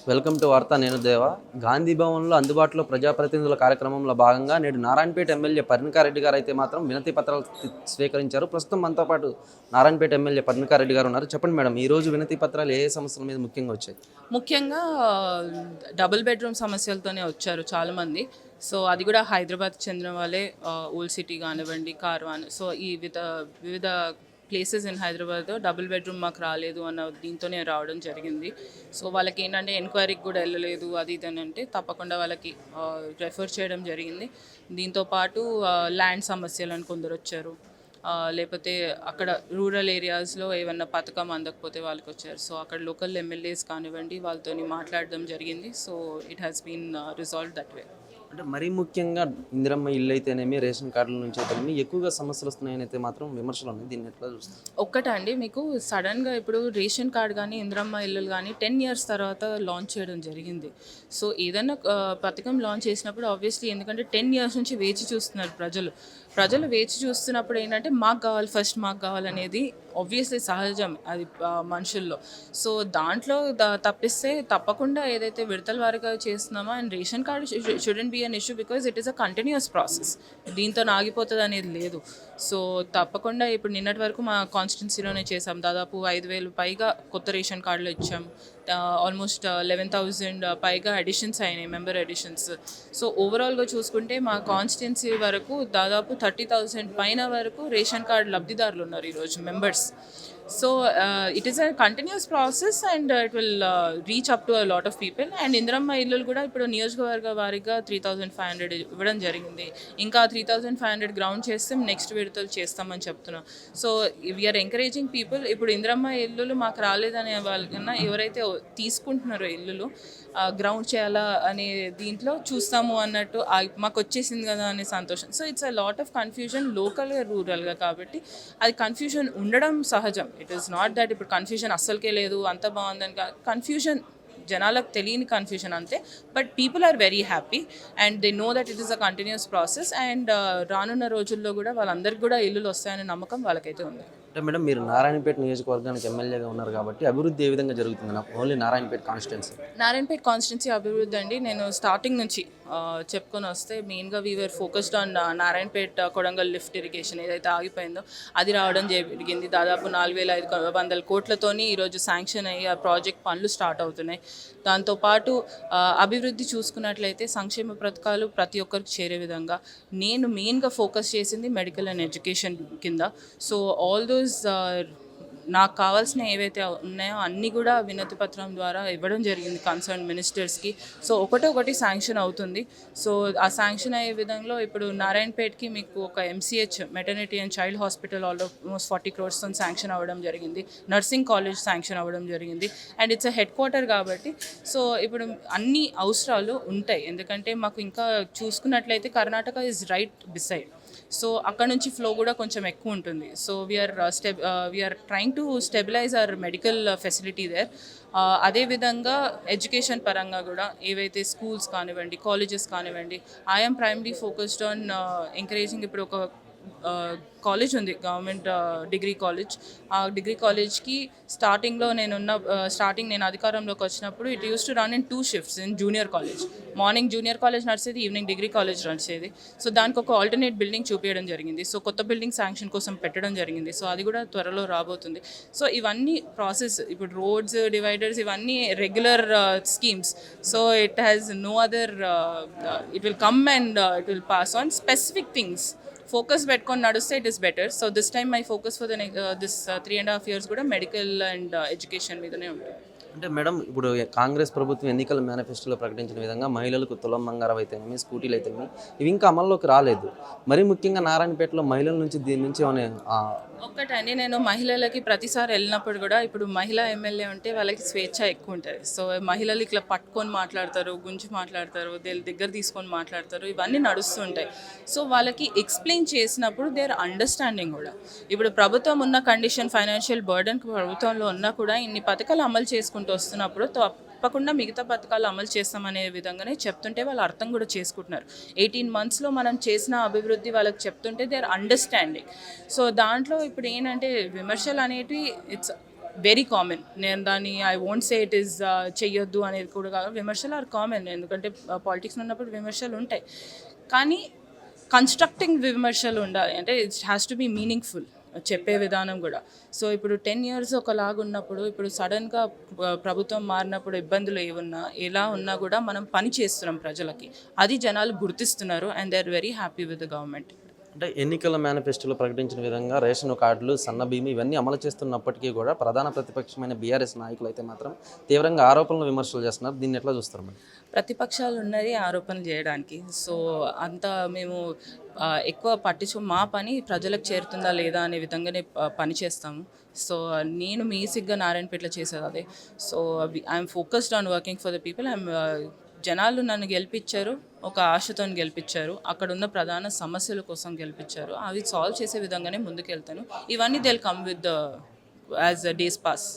Welcome to వార్త. నేను దేవ. గాంధీ భవన్లో అందుబాటులో ప్రజాప్రతినిధుల కార్యక్రమంలో భాగంగా నేడు నారాయణపేట ఎమ్మెల్యే పర్ణికారెడ్డి గారు అయితే మాత్రం వినతి పత్రాలు స్వీకరించారు. ప్రస్తుతం మనతో పాటు నారాయణపేట ఎమ్మెల్యే పర్ణికారెడ్డి గారు ఉన్నారు. చెప్పండి మేడం, ఈ రోజు వినతి పత్రాలు ఏ సమస్యల మీద ముఖ్యంగా వచ్చాయి? ముఖ్యంగా డబుల్ బెడ్రూమ్ సమస్యలతోనే వచ్చారు చాలామంది. సో అది కూడా హైదరాబాద్కి చెందిన వాళ్ళే, ఓల్డ్ సిటీ కానివ్వండి, కార్వాన్. సో ఈ వివిధ places in Hyderabad double bedroom మాకు రాలేదు అన్న దీంతోనే రావడం జరిగింది. సో వాళ్ళకి ఏంటంటే ఎంక్వైరీకి కూడా వెళ్ళలేదు అది ఇది అని అంటే తప్పకుండా వాళ్ళకి రెఫర్ చేయడం జరిగింది. దీంతోపాటు ల్యాండ్ సమస్యలు అని కొందరు వచ్చారు, లేకపోతే అక్కడ రూరల్ ఏరియాస్లో ఏమన్నా పథకం అందకపోతే వాళ్ళకి వచ్చారు. సో అక్కడ లోకల్ ఎమ్మెల్యేస్ కానివ్వండి వాళ్ళతో మాట్లాడడం జరిగింది. So it has been resolve that way. అంటే మరీ ముఖ్యంగా ఇందిరమ్మ ఇల్లు అయితేనేమి, రేషన్ కార్డుల నుంచి అయితేనేమి ఎక్కువగా సమస్యలు వస్తున్నాయని అయితే మాత్రం విమర్శలు ఉన్నాయి. దీన్ని ఎట్లా చూస్తారు? ఒక్కటండి, మీకు సడన్గా ఇప్పుడు రేషన్ కార్డ్ కానీ ఇందిరమ్మ ఇల్లులు కానీ 10 years తర్వాత లాంచ్ చేయడం జరిగింది. సో ఏదైనా పథకం లాంచ్ చేసినప్పుడు ఆబ్వియస్లీ, ఎందుకంటే 10 years నుంచి వేచి చూస్తున్నారు ప్రజలు వేచి చూస్తున్నప్పుడు ఏంటంటే మాకు కావాలి, ఫస్ట్ మాకు కావాలనేది ఆబ్వియస్లీ సహజం అది మనుషుల్లో. సో దాంట్లో తప్పిస్తే తప్పకుండా ఏదైతే విడతల వారిగా చేస్తున్నామో, and ration card shouldn't be an issue because it is a continuous process. దీంతో ఆగిపోతుంది అనేది లేదు. సో తప్పకుండా ఇప్పుడు నిన్నటి వరకు మా కాన్స్టిట్యున్సీలోనే చేసాం. దాదాపు 5,000 పైగా కొత్త రేషన్ కార్డులు ఇచ్చాం. ఆల్మోస్ట్ 11,000 పైగా ఎడిషన్స్ అయినాయి, మెంబర్ ఎడిషన్స్. సో ఓవరాల్గా చూసుకుంటే మా కాన్స్టిట్యున్సీ వరకు దాదాపు 30,000 పైన వరకు రేషన్ కార్డు లబ్ధిదారులు ఉన్నారు ఈరోజు, members. So it is a continuous process and it will reach up to a lot of people. And Indiramma ఇల్లులు కూడా ఇప్పుడు నియోజకవర్గ వారీగా 3,500 ఇవ్వడం జరిగింది. ఇంకా 3,500 గ్రౌండ్ చేస్తే నెక్స్ట్ విడతలు చేస్తామని చెప్తున్నాం. So we are encouraging people. ఇప్పుడు ఇందిరమ్మ ఇల్లులు మాకు రాలేదనే వాళ్ళకన్నా ఎవరైతే తీసుకుంటున్నారో ఇల్లులు గ్రౌండ్ చేయాలా అనే దీంట్లో చూస్తాము అన్నట్టు మాకు వచ్చేసింది కదా అనే సంతోషం. So it's a lot of confusion లోకల్గా, రూరల్గా. కాబట్టి అది కన్ఫ్యూజన్ ఉండడం సహజం. ఇట్ ఈస్ నాట్ దట్ ఇప్పుడు కన్ఫ్యూజన్ అస్సలకే లేదు, అంత బాగుందని. కన్ఫ్యూజన్ జనాలకు తెలియని కన్ఫ్యూజన్ అంతే. But people are very happy and they know that it is a continuous process. And రానున్న రోజుల్లో కూడా వాళ్ళందరికీ కూడా ఇల్లులు వస్తాయనే నమ్మకం వాళ్ళకైతే ఉంది. అంటే మేడం, మీరు నారాయణపేట నియోజకవర్గానికి ఎమ్మెల్యేగా ఉన్నారు కాబట్టి అభివృద్ధి ఏ విధంగా జరుగుతుంది? ఓన్లీ నారాయణపేట కాన్స్టిట్యున్సీ అభివృద్ధి అండి, నేను స్టార్టింగ్ నుంచి చెప్పుకొని వస్తే మెయిన్గా we are focused on Narayanpet Kodangal lift irrigation ఏదైతే ఆగిపోయిందో అది రావడం జరిగింది. దాదాపు 4,500 కోట్లతోని ఈరోజు శాంక్షన్ అయ్యి ఆ ప్రాజెక్ట్ పనులు స్టార్ట్ అవుతున్నాయి. దాంతోపాటు అభివృద్ధి చూసుకున్నట్లయితే సంక్షేమ పథకాలు ప్రతి ఒక్కరికి చేరే విధంగా నేను మెయిన్గా ఫోకస్ చేసింది మెడికల్ అండ్ ఎడ్యుకేషన్ కింద. సో ఆల్ దోస్ నాకు కావాల్సిన ఏవైతే ఉన్నాయో అన్నీ కూడా వినతి పత్రం ద్వారా ఇవ్వడం జరిగింది కన్సర్న్ మినిస్టర్స్కి. సో ఒకటి శాంక్షన్ అవుతుంది. సో ఆ శాంక్షన్ అయ్యే విధంలో ఇప్పుడు నారాయణపేటకి మీకు ఒక MCH maternity and child hospital almost 40 crores sanction అవ్వడం జరిగింది. నర్సింగ్ కాలేజ్ శాంక్షన్ అవ్వడం జరిగింది. And it's a headquarter కాబట్టి సో ఇప్పుడు అన్ని అవసరాలు ఉంటాయి. ఎందుకంటే మాకు ఇంకా చూసుకున్నట్లయితే Karnataka is right beside. So అక్కడ నుంచి ఫ్లో కూడా కొంచెం ఎక్కువ ఉంటుంది. So we are trying to stabilise our medical facility there. అదేవిధంగా ఎడ్యుకేషన్ పరంగా కూడా ఏవైతే స్కూల్స్ కానివ్వండి, కాలేజెస్ కానివ్వండి, I'm primary focused on encouraging. ఇప్పుడు ఒక కాలేజ్ ఉంది, గవర్నమెంట్ డిగ్రీ కాలేజ్. ఆ డిగ్రీ కాలేజ్కి స్టార్టింగ్ నేను అధికారంలోకి వచ్చినప్పుడు it use to run in 2 shifts in junior college. Morning junior college నడిచేది, ఈవినింగ్ డిగ్రీ కాలేజ్ నడిచేది. సో దానికి ఒక ఆల్టర్నేట్ బిల్డింగ్ చూపించడం జరిగింది. సో కొత్త బిల్డింగ్ శాంక్షన్ కోసం పెట్టడం జరిగింది. సో అది కూడా త్వరలో రాబోతుంది. సో ఇవన్నీ ప్రాసెస్, ఇప్పుడు రోడ్స్, డివైడర్స్, ఇవన్నీ regular schemes. So it has no other, it will come and it will pass on specific things. Focus పెట్టుకొని నడుస్తే it is better. So this time my focus for this 3.5 years కూడా medical and education మీదనే ఉంటుంది. అంటే madam, ఇప్పుడు కాంగ్రెస్ ప్రభుత్వం ఎన్నికల మేనిఫెస్టోలో ప్రకటించిన విధంగా మహిళలకు తులం బంగారం అయితేనేమి, స్కూటీలు అయితేనేమి ఇవి ఇంకా అమల్లోకి రాలేదు. మరీ ముఖ్యంగా నారాయణపేటలో మహిళల నుంచి దీని నుంచి ఒక్కటండి, నేను మహిళలకి ప్రతిసారి వెళ్ళినప్పుడు కూడా ఇప్పుడు మహిళా ఎమ్మెల్యే ఉంటే వాళ్ళకి స్వేచ్ఛ ఎక్కువ ఉంటుంది. సో మహిళలు ఇట్లా పట్టుకొని మాట్లాడతారు, గుంజి మాట్లాడతారు, దగ్గర తీసుకొని మాట్లాడతారు, ఇవన్నీ నడుస్తుంటాయి. సో వాళ్ళకి ఎక్స్ప్లెయిన్ చేసినప్పుడు దేర్ అండర్స్టాండింగ్ కూడా. ఇప్పుడు ప్రభుత్వం ఉన్న కండిషన్, ఫైనాన్షియల్ బర్డెన్ ప్రభుత్వంలో ఉన్నా కూడా ఇన్ని పథకాలు అమలు చేసుకుంటూ వస్తున్నప్పుడు తప్పకుండా మిగతా పథకాలు అమలు చేస్తామనే విధంగానే చెప్తుంటే వాళ్ళు అర్థం కూడా చేసుకుంటున్నారు. 18 monthsలో మనం చేసిన అభివృద్ధి వాళ్ళకి చెప్తుంటే దే ఆర్ అండర్స్టాండింగ్. సో దాంట్లో ఇప్పుడు ఏంటంటే విమర్శలు అనేటివి ఇట్స్ వెరీ కామన్. నేను దాన్ని I won't say it is చెయ్యొద్దు అనేది కూడా కాదు. విమర్శలు ఆర్ కామన్, ఎందుకంటే పాలిటిక్స్లో ఉన్నప్పుడు విమర్శలు ఉంటాయి. కానీ కన్స్ట్రక్టింగ్ విమర్శలు ఉండాలి, అంటే it has to be meaningful చెప్పే విధానం కూడా. సో ఇప్పుడు 10 years ఒకలాగా ఉన్నప్పుడు, ఇప్పుడు సడన్గా ప్రభుత్వం మారినప్పుడు ఇబ్బందులు ఏమున్నా ఎలా ఉన్నా కూడా మనం పని చేస్తున్నాం ప్రజలకి, అది జనాలు గుర్తిస్తున్నారు. And they are very happy with the government. అంటే ఎన్నికల మేనిఫెస్టోలో ప్రకటించిన విధంగా రేషన్ కార్డులు, సన్న బియ్యం ఇవన్నీ అమలు చేస్తున్నప్పటికీ కూడా ప్రధాన ప్రతిపక్షమైన బీఆర్ఎస్ నాయకులు అయితే మాత్రం తీవ్రంగా ఆరోపణలు, విమర్శలు చేస్తున్నారు. దీన్ని ఎట్లా చూస్తారు మరి? ప్రతిపక్షాలు ఉన్నది ఆరోపణలు చేయడానికి. సో అంత మేము ఎక్కువ మా పని ప్రజలకు చేరుతుందా లేదా అనే విధంగానే పని చేస్తాము. సో నేను బేసిక్గా నారాయణపేటలో చేసేది అదే. So I'm focused on working for the people. జనాలు నన్ను గెలిపించారు, ఒక ఆశతో గెలిపించారు, అక్కడ ఉన్న ప్రధాన సమస్యల కోసం గెలిపించారు. అవి సాల్వ్ చేసే విధంగానే ముందుకు వెళ్తాను. ఇవన్నీ they will come with the as days pass.